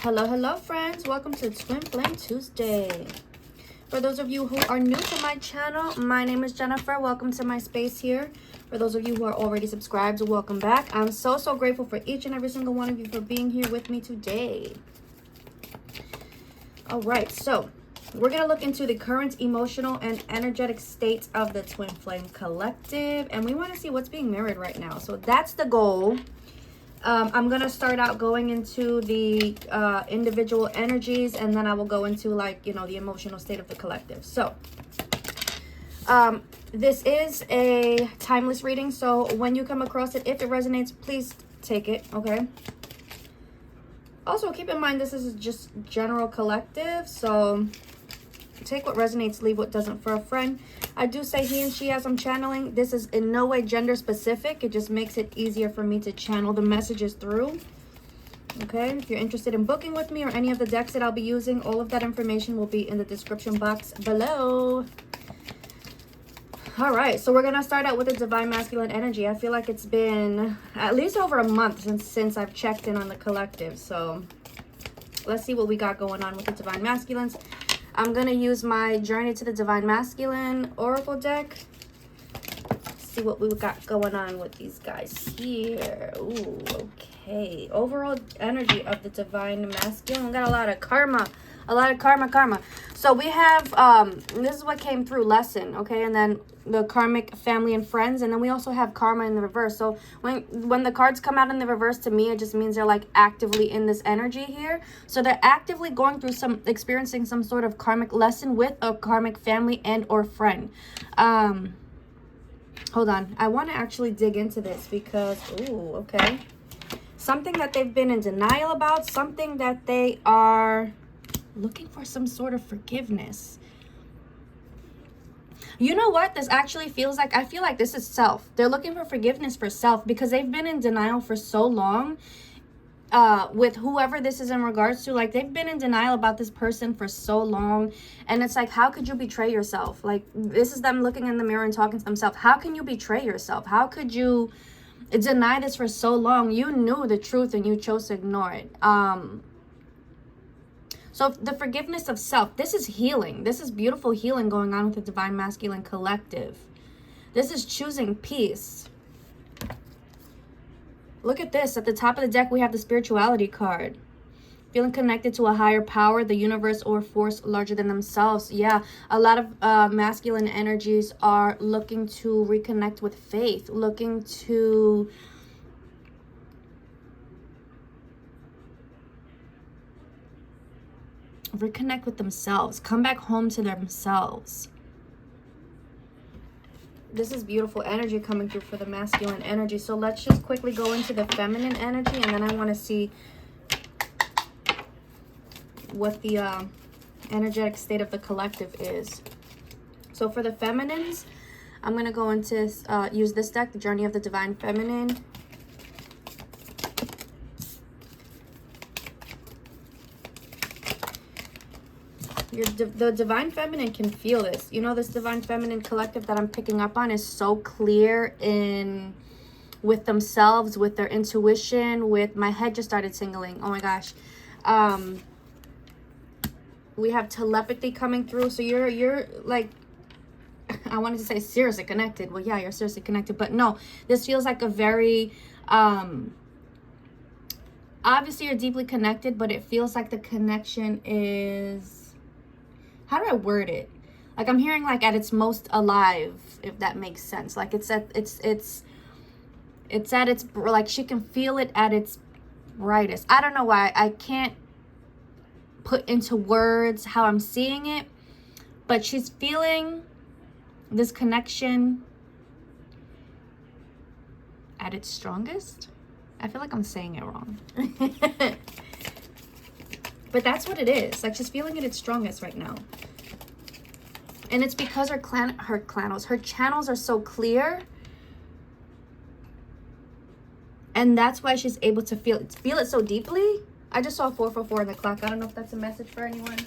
Hello, hello, friends. Welcome to Twin Flame Tuesday. For those of you who are new to my channel, my name is Jennifer. Welcome to my space here. For those of you who are already subscribed, welcome back. I'm so grateful for each and every single one of you for being here with me today. All right, so we're going to look into the current emotional and energetic states of the Twin Flame Collective, and we want to see what's being mirrored right now. So that's the goal. I'm going to start out going into the individual energies, and then I will go into, like, you know, the emotional state of the collective. So this is a timeless reading. So when you come across it, if it resonates, please take it. Okay. Also, keep in mind, this is just general collective. So take what resonates, leave what doesn't for a friend. I do say he and she as I'm channeling. This is in no way gender specific. It just makes it easier for me to channel the messages through. Okay, if you're interested in booking with me or any of the decks that I'll be using, all of that information will be in the description box below. All right, so we're going to start out with the Divine Masculine energy. I feel like it's been at least over a month since I've checked in on the collective. So let's see what we got going on with the Divine Masculines. I'm going to use my Journey to the Divine Masculine Oracle deck. See what we got going on with these guys here. Ooh, okay. Overall energy of the Divine Masculine. We got a lot of karma. A lot of karma. So we have, this is what came through, lesson, okay? And then the karmic, family and friends. And then we also have karma in the reverse. So when the cards come out in the reverse, to me, it just means they're like actively in this energy here. So they're actively going through experiencing some sort of karmic lesson with a karmic family and or friend. Hold on. I want to actually dig into this because, ooh, okay. Something that they've been in denial about, something that they are looking for some sort of forgiveness. You know what this actually feels like? I feel like this is self. They're looking for forgiveness for self because they've been in denial for so long with whoever this is in regards to. Like, they've been in denial about this person for so long, and it's like, how could you betray yourself? Like, this is them looking in the mirror and talking to themselves. How can you betray yourself? How could you deny this for so long? You knew the truth and you chose to ignore it. So the forgiveness of self, this is healing. This is beautiful healing going on with the Divine Masculine Collective. This is choosing peace. Look at this. At the top of the deck, we have the spirituality card. Feeling connected to a higher power, the universe, or force larger than themselves. Yeah, a lot of masculine energies are looking to reconnect with faith, looking to reconnect with themselves, come back home to themselves. This is beautiful energy coming through for the masculine energy. So let's just quickly go into the feminine energy, and then I want to see what the energetic state of the collective is. So for the feminines, I'm going to go into use this deck, the Journey of the Divine Feminine. The Divine Feminine can feel this. You know, this Divine Feminine collective that I'm picking up on is so clear with themselves, with their intuition, with my head just started tingling. Oh my gosh. We have telepathy coming through. So you're like, I wanted to say seriously connected. Well, yeah, you're seriously connected. But no, this feels like a very, obviously you're deeply connected, but it feels like the connection is, how do I word it? Like, I'm hearing like at its most alive, if that makes sense. Like it's at its like, she can feel it at its brightest. I don't know why. I can't put into words how I'm seeing it, but she's feeling this connection at its strongest. I feel like I'm saying it wrong. But that's what it is. Like, she's feeling it at its strongest right now. And it's because her channels are so clear. And that's why she's able to feel it so deeply. I just saw 444 on the clock. I don't know if that's a message for anyone.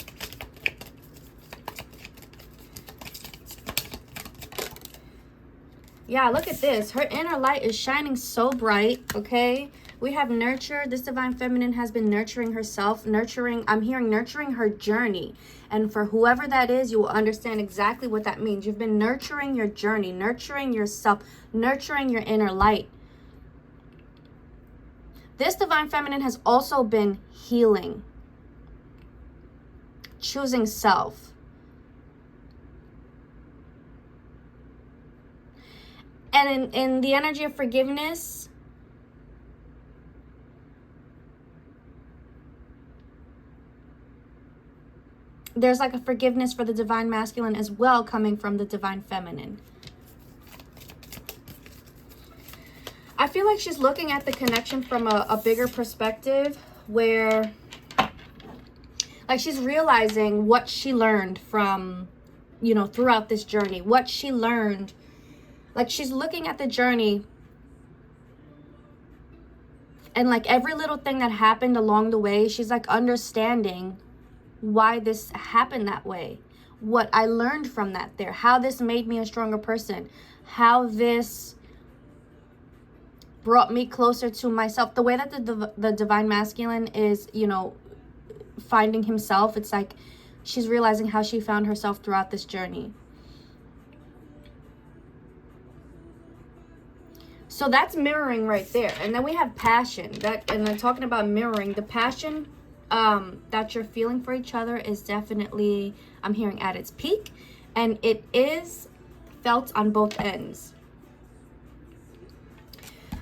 Yeah, look at this. Her inner light is shining so bright, okay? We have nurture. This divine feminine has been nurturing herself, nurturing, I'm hearing nurturing her journey. And for whoever that is, you will understand exactly what that means. You've been nurturing your journey, nurturing yourself, nurturing your inner light. This divine feminine has also been healing, choosing self. And in the energy of forgiveness, there's like a forgiveness for the divine masculine as well coming from the divine feminine. I feel like she's looking at the connection from a bigger perspective where like she's realizing what she learned from, you know, throughout this journey, what she learned. Like she's looking at the journey and like every little thing that happened along the way, she's like understanding why this happened that way, what I learned from that there, how this made me a stronger person, how this brought me closer to myself. The way that the divine masculine is, you know, finding himself, it's like she's realizing how she found herself throughout this journey. So that's mirroring right there. And then we have passion. And then talking about mirroring, the passion that you're feeling for each other is definitely, I'm hearing, at its peak. And it is felt on both ends.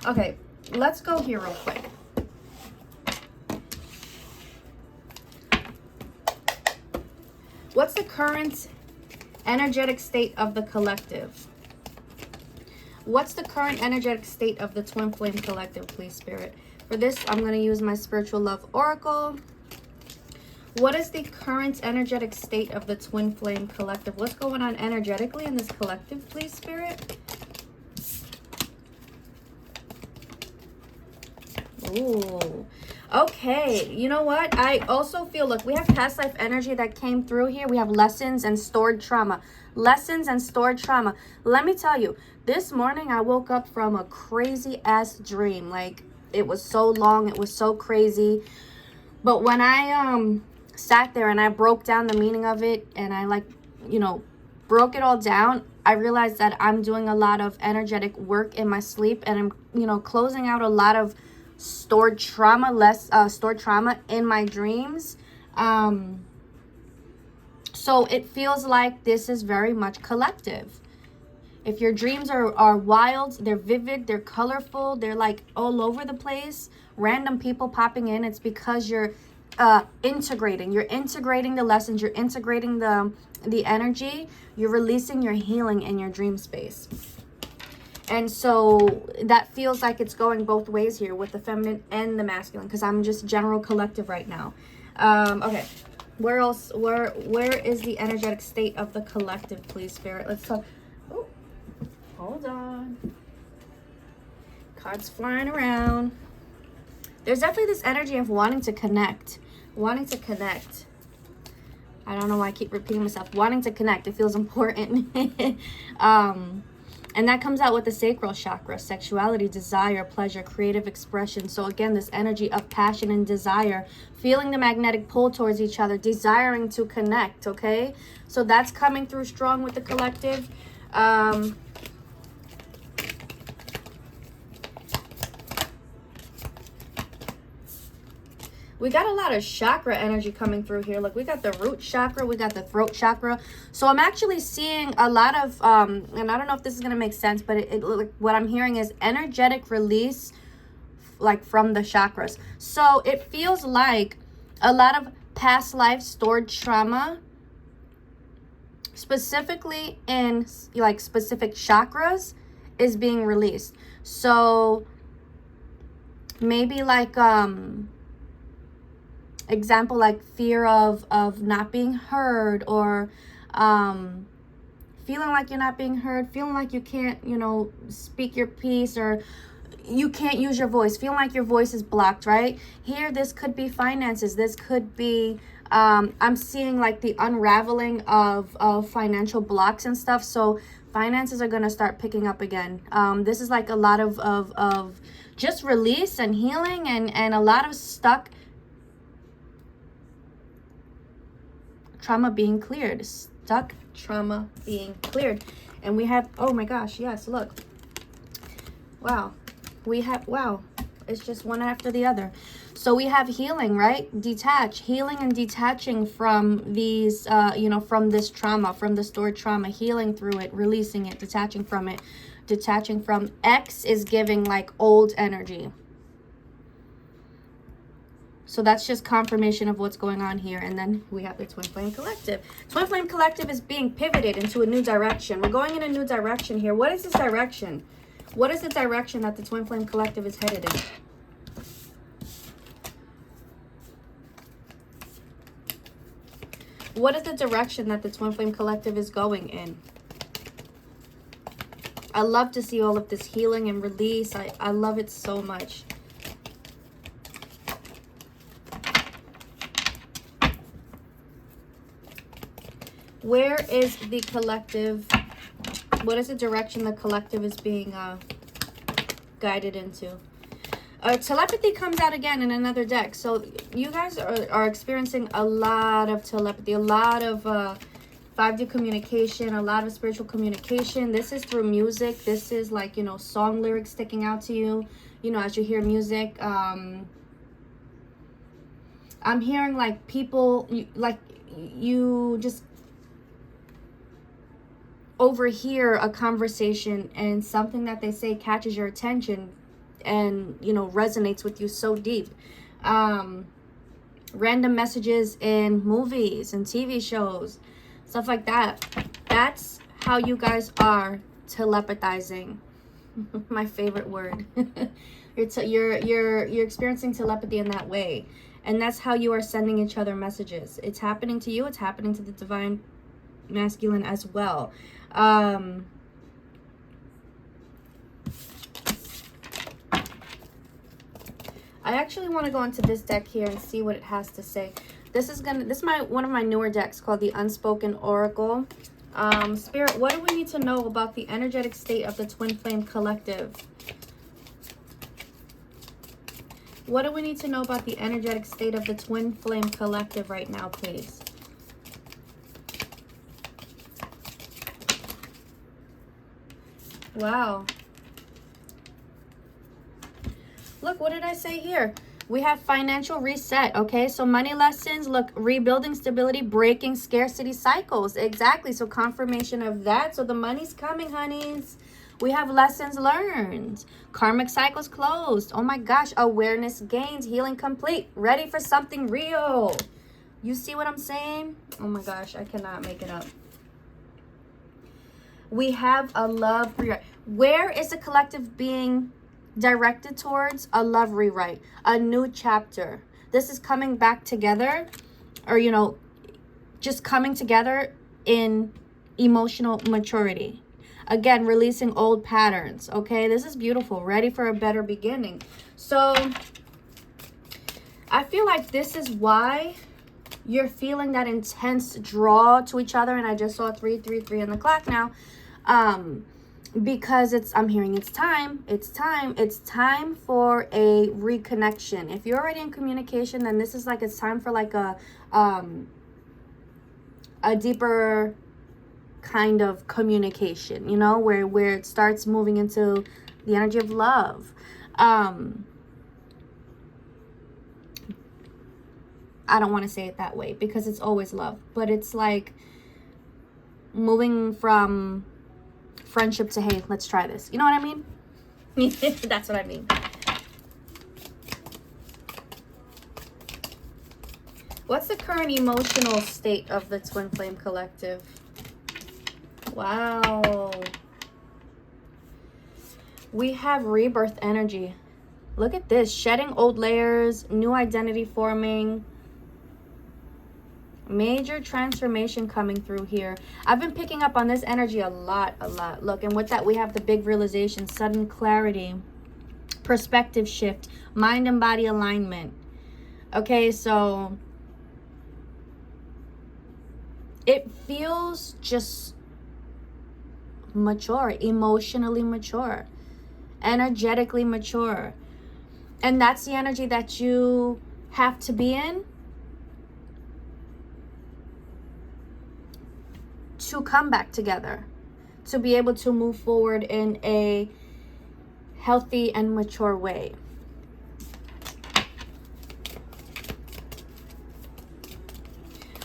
Okay, let's go here real quick. What's the current energetic state of the collective? What's the current energetic state of the Twin Flame Collective, please, Spirit? For this, I'm going to use my Spiritual Love Oracle. What is the current energetic state of the Twin Flame Collective? What's going on energetically in this collective, please, Spirit? Ooh. Okay, you know what? I also feel, look, we have past life energy that came through here. We have lessons and stored trauma. Lessons and stored trauma. Let me tell you, this morning I woke up from a crazy ass dream. Like, it was so long, it was so crazy. But when I sat there and I broke down the meaning of it and I, like, you know, broke it all down, I realized that I'm doing a lot of energetic work in my sleep, and I'm, you know, closing out a lot of stored trauma, stored trauma in my dreams. So it feels like this is very much collective. If your dreams are wild, they're vivid, they're colorful, they're like all over the place, random people popping in, it's because you're integrating the lessons, you're integrating the energy, you're releasing your healing in your dream space. And so that feels like it's going both ways here with the feminine and the masculine, because I'm just general collective right now. Okay, where else? Where is the energetic state of the collective, please, Spirit? Let's talk. Oh, hold on. Cards flying around. There's definitely this energy of wanting to connect. Wanting to connect. I don't know why I keep repeating myself. Wanting to connect. It feels important. And that comes out with the sacral chakra, sexuality, desire, pleasure, creative expression. So again, this energy of passion and desire, feeling the magnetic pull towards each other, desiring to connect, okay? So that's coming through strong with the collective. We got a lot of chakra energy coming through here. Look, we got the root chakra, we got the throat chakra. So I'm actually seeing a lot of, and I don't know if this is going to make sense, but what I'm hearing is energetic release, like from the chakras. So it feels like a lot of past life stored trauma, specifically in like specific chakras, is being released. So maybe like, example, like fear of not being heard, or feeling like you're not being heard, feeling like you can't, you know, speak your piece, or you can't use your voice, feeling like your voice is blocked, right? Here, this could be finances. This could be, I'm seeing like the unraveling of financial blocks and stuff. So Finances are going to start picking up again. This is like a lot of just release and healing and a lot of stuck trauma being cleared. Stuck trauma being cleared. And we have, oh my gosh, yes, look. Wow. We have, wow. It's just one after the other. So we have healing, right? Detach, healing and detaching from these, you know, from this trauma, from the stored trauma, healing through it, releasing it, detaching from it, detaching from. X is giving like old energy. So that's just confirmation of what's going on here. And then we have the Twin Flame Collective. Twin Flame Collective is being pivoted into a new direction. We're going in a new direction here. What is this direction? What is the direction that the Twin Flame Collective is headed in? What is the direction that the Twin Flame Collective is going in? I love to see all of this healing and release. I love it so much. Where is the collective? What is the direction the collective is being guided into? Telepathy comes out again in another deck. So you guys are experiencing a lot of telepathy, a lot of 5D communication, a lot of spiritual communication. This is through music. This is like, you know, song lyrics sticking out to you, you know, as you hear music. I'm hearing like people, you just overhear a conversation and something that they say catches your attention and, you know, resonates with you so deep. Random messages in movies and TV shows, stuff like that. That's how you guys are telepathizing. My favorite word. You're experiencing telepathy in that way, and that's how you are sending each other messages. It's happening to you. It's happening to the divine masculine as well. I actually want to go into this deck here and see what it has to say. This is one of my newer decks called the Unspoken Oracle. Spirit, what do we need to know about the energetic state of the Twin Flame Collective? What do we need to know about the energetic state of the Twin Flame Collective right now, please? Wow. Look, what did I say here? We have financial reset, okay? So money lessons, look, rebuilding stability, breaking scarcity cycles. Exactly, so confirmation of that. So the money's coming, honeys. We have lessons learned. Karmic cycles closed. Oh my gosh, awareness gained, healing complete. Ready for something real. You see what I'm saying? Oh my gosh, I cannot make it up. We have a love rewrite. Where is the collective being directed towards? A love rewrite, a new chapter. This is coming back together, or, you know, just coming together in emotional maturity. Again, releasing old patterns. Okay, this is beautiful. Ready for a better beginning. So I feel like this is why you're feeling that intense draw to each other. And I just saw 333 in the clock now. Because I'm hearing it's time for a reconnection. If you're already in communication, then this is like, it's time for like a deeper kind of communication, you know, where it starts moving into the energy of love. I don't want to say it that way because it's always love, but it's like moving from friendship to, hey, let's try this. You know what I mean? That's what I mean. What's the current emotional state of the Twin Flame Collective? Wow. We have rebirth energy. Look at this. Shedding old layers, new identity forming. Major transformation coming through here. I've been picking up on this energy a lot. Look, and with that, we have the big realization, sudden clarity, perspective shift, mind and body alignment. Okay, so it feels just mature, emotionally mature, energetically mature. And that's the energy that you have to be in to come back together, to be able to move forward in a healthy and mature way.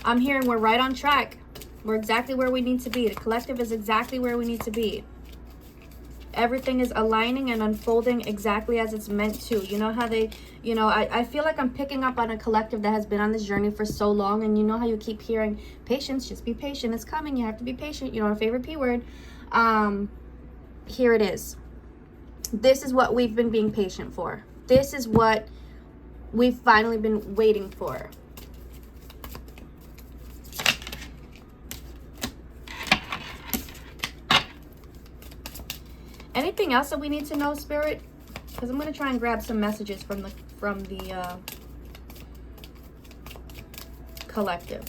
I'm hearing we're right on track. We're exactly where we need to be. The collective is exactly where we need to be. Everything is aligning and unfolding exactly as it's meant to. You know how they, I feel like I'm picking up on a collective that has been on this journey for so long. And you know how you keep hearing, patience, just be patient. It's coming. You have to be patient. Our favorite P word. Here it is. This is what we've been being patient for. This is what we've finally been waiting for. Anything else that we need to know, Spirit? Because I'm going to try and grab some messages from the collective.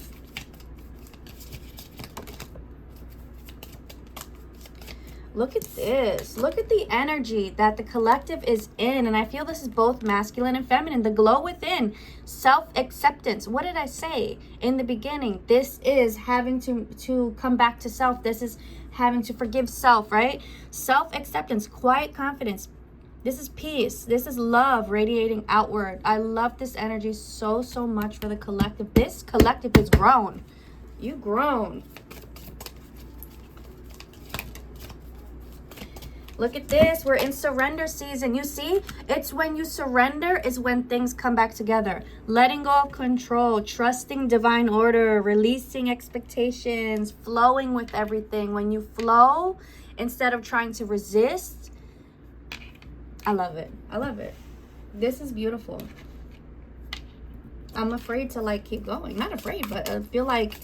Look at this. Look at the energy that the collective is in. And I feel this is both masculine and feminine. The glow within. Self-acceptance. What did I say in the beginning? This is having to come back to self. This is having to forgive self, right? Self-acceptance, quiet confidence. This is peace. This is love radiating outward. I love this energy so much for the collective. This collective is grown. You've grown. Look at this. We're in surrender season. You see, it's when you surrender is when things come back together. Letting go of control, trusting divine order, releasing expectations, flowing with everything. When you flow instead of trying to resist, I love it. I love it. This is beautiful. I'm afraid to keep going. Not afraid, but I feel like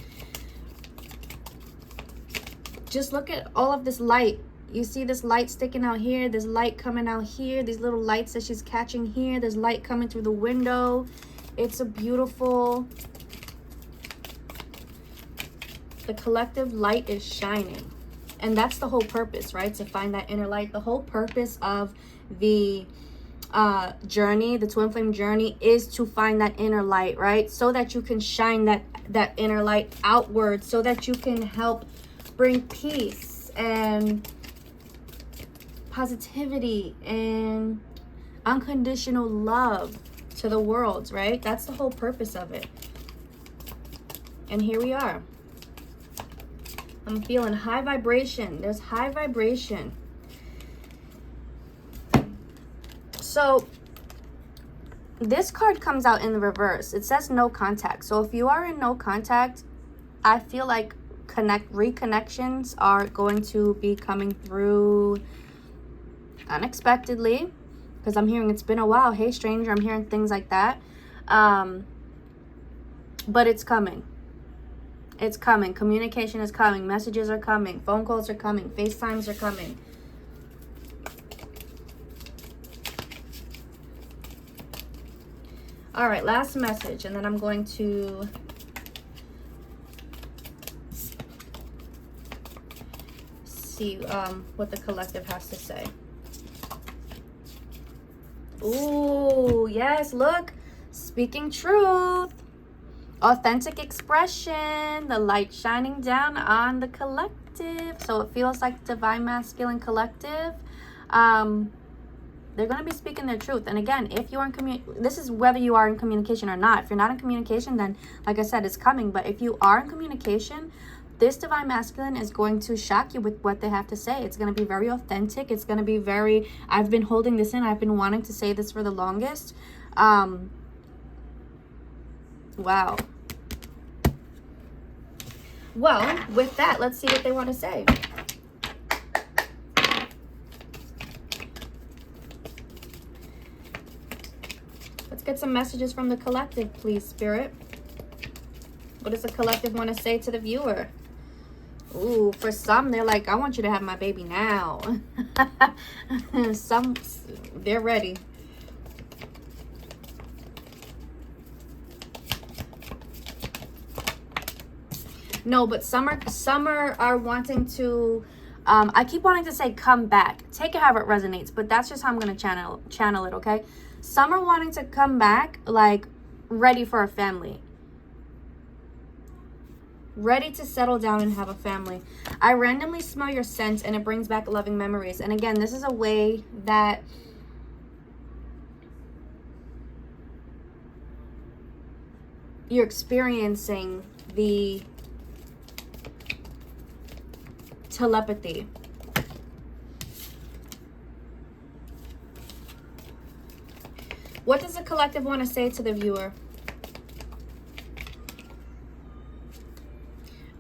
just look at all of this light. You see this light sticking out here. There's light coming out here. These little lights that she's catching here. There's light coming through the window. It's a beautiful... The collective light is shining. And that's the whole purpose, right? To find that inner light. The whole purpose of the journey, the twin flame journey, is to find that inner light, right? So that you can shine that inner light outward. So that you can help bring peace and positivity and unconditional love to the world, right? That's the whole purpose of it. And here we are. I'm feeling high vibration. There's high vibration. So this card comes out in the reverse. It says no contact. So if you are in no contact, I feel like reconnections are going to be coming through unexpectedly, because I'm hearing it's been a while. Hey stranger, I'm hearing things like that. But it's coming. It's coming. Communication is coming. Messages are coming. Phone calls are coming. FaceTimes are coming. All right, last message, and then I'm going to see what the collective has to say. Ooh, yes, look. Speaking truth. Authentic expression. The light shining down on the collective. So it feels like divine masculine collective. They're going to be speaking their truth. And again, if you're in this is whether you are in communication or not. If you're not in communication, then like I said, it's coming. But if you are in communication, this divine masculine is going to shock you with what they have to say. It's going to be very authentic. It's going to be very, I've been holding this in. I've been wanting to say this for the longest. Wow. Well, with that, let's see what they want to say. Let's get some messages from the collective, please, Spirit. What does the collective want to say to the viewer? Ooh, for some, they're like, I want you to have my baby now. Some, they're ready. No, but some are wanting to I keep wanting to say come back. Take it however it resonates, but that's just how I'm going to channel it, okay? Some are wanting to come back, like, ready for a family. Ready to settle down and have a family. I randomly smell your scent, and it brings back loving memories. And again, this is a way that you're experiencing the telepathy. What does the collective want to say to the viewer?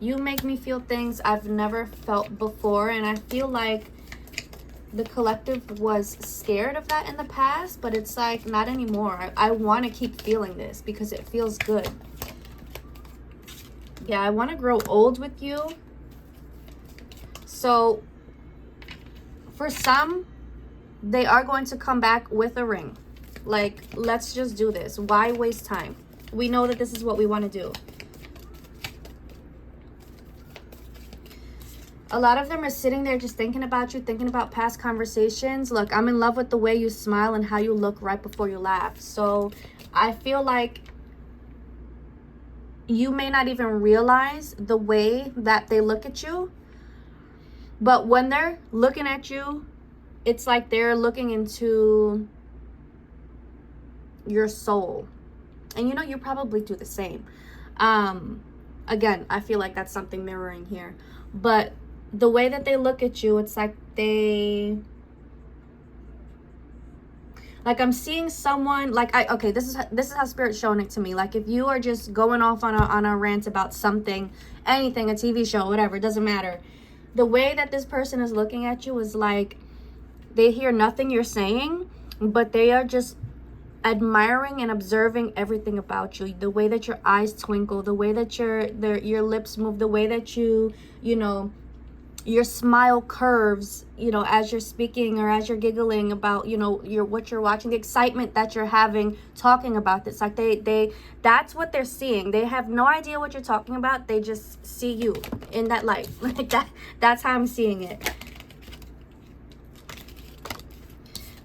You make me feel things I've never felt before, and I feel like the collective was scared of that in the past, but it's like not anymore. I want to keep feeling this because it feels good. Yeah, I want to grow old with you. So for some, they are going to come back with a ring. Like, let's just do this. Why waste time? We know that this is what we want to do. A lot of them are sitting there just thinking about you, thinking about past conversations. Look, I'm in love with the way you smile and how you look right before you laugh. So I feel like you may not even realize the way that they look at you. But when they're looking at you, it's like they're looking into your soul. And you know, you probably do the same. Again, I feel like that's something mirroring here. But the way that they look at you, it's like I'm seeing someone, like, okay, this is how Spirit's showing it to me. Like, if you are just going off on a rant about something, anything, a TV show, whatever, it doesn't matter. The way that this person is looking at you is like they hear nothing you're saying, but they are just admiring and observing everything about you. The way that your eyes twinkle, the way that your lips move, the way that you know, your smile curves, you know, as you're speaking or as you're giggling about, you know, what you're watching, the excitement that you're having talking about this. Like that's what they're seeing. They have no idea what you're talking about. They just see you in that light. Like that's how I'm seeing it.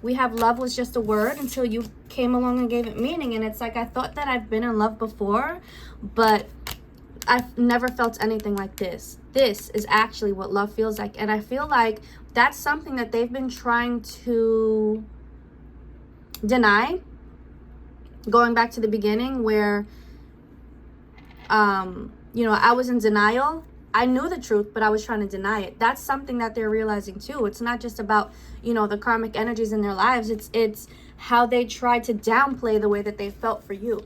We have love was just a word until you came along and gave it meaning. And it's like, I thought that I've been in love before, but I've never felt anything like this. This is actually what love feels like. And I feel like that's something that they've been trying to deny. Going back to the beginning where, you know, I was in denial. I knew the truth, but I was trying to deny it. That's something that they're realizing too. It's not just about, you know, the karmic energies in their lives. It's how they try to downplay the way that they felt for you.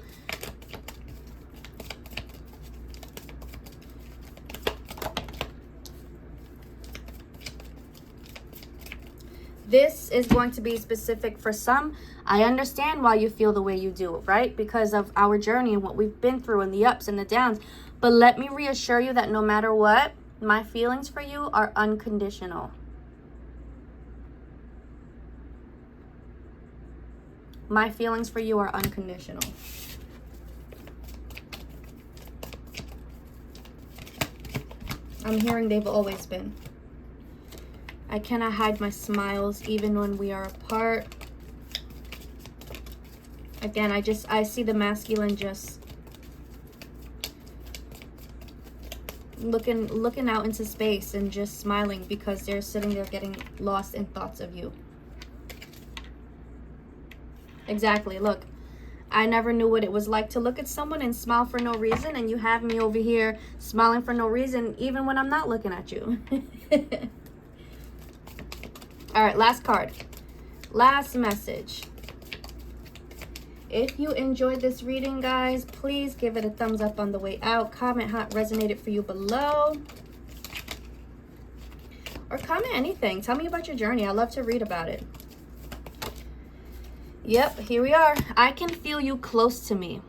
This is going to be specific for some. I understand why you feel the way you do, right? Because of our journey and what we've been through and the ups and the downs. But let me reassure you that no matter what, my feelings for you are unconditional. My feelings for you are unconditional. I'm hearing they've always been. I cannot hide my smiles even when we are apart. Again, I see the masculine just looking out into space and just smiling because they're sitting there getting lost in thoughts of you. Exactly. Look, I never knew what it was like to look at someone and smile for no reason, and you have me over here smiling for no reason even when I'm not looking at you. All right, last card. Last message. If you enjoyed this reading, guys, please give it a thumbs up on the way out. Comment how it resonated for you below. Or comment anything. Tell me about your journey. I love to read about it. Yep, here we are. I can feel you close to me.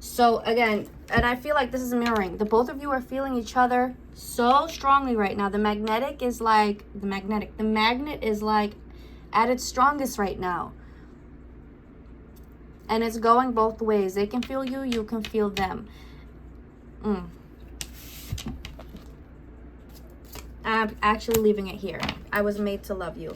So again, and I feel like this is mirroring. The both of you are feeling each other so strongly right now. The magnet is like at its strongest right now. And it's going both ways. They can feel you, you can feel them. I'm actually leaving it here. I was made to love you.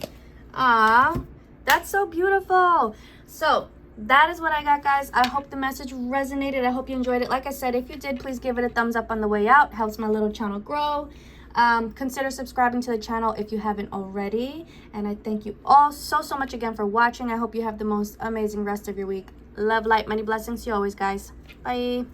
Ah, that's so beautiful. So that is what I got, guys. I hope the message resonated. I hope you enjoyed it. Like I said, if you did, please give it a thumbs up on the way out. Helps my little channel grow. Consider subscribing to the channel if you haven't already. And I thank you all so much again for watching. I hope you have the most amazing rest of your week. Love, light, many blessings to you always, guys. Bye.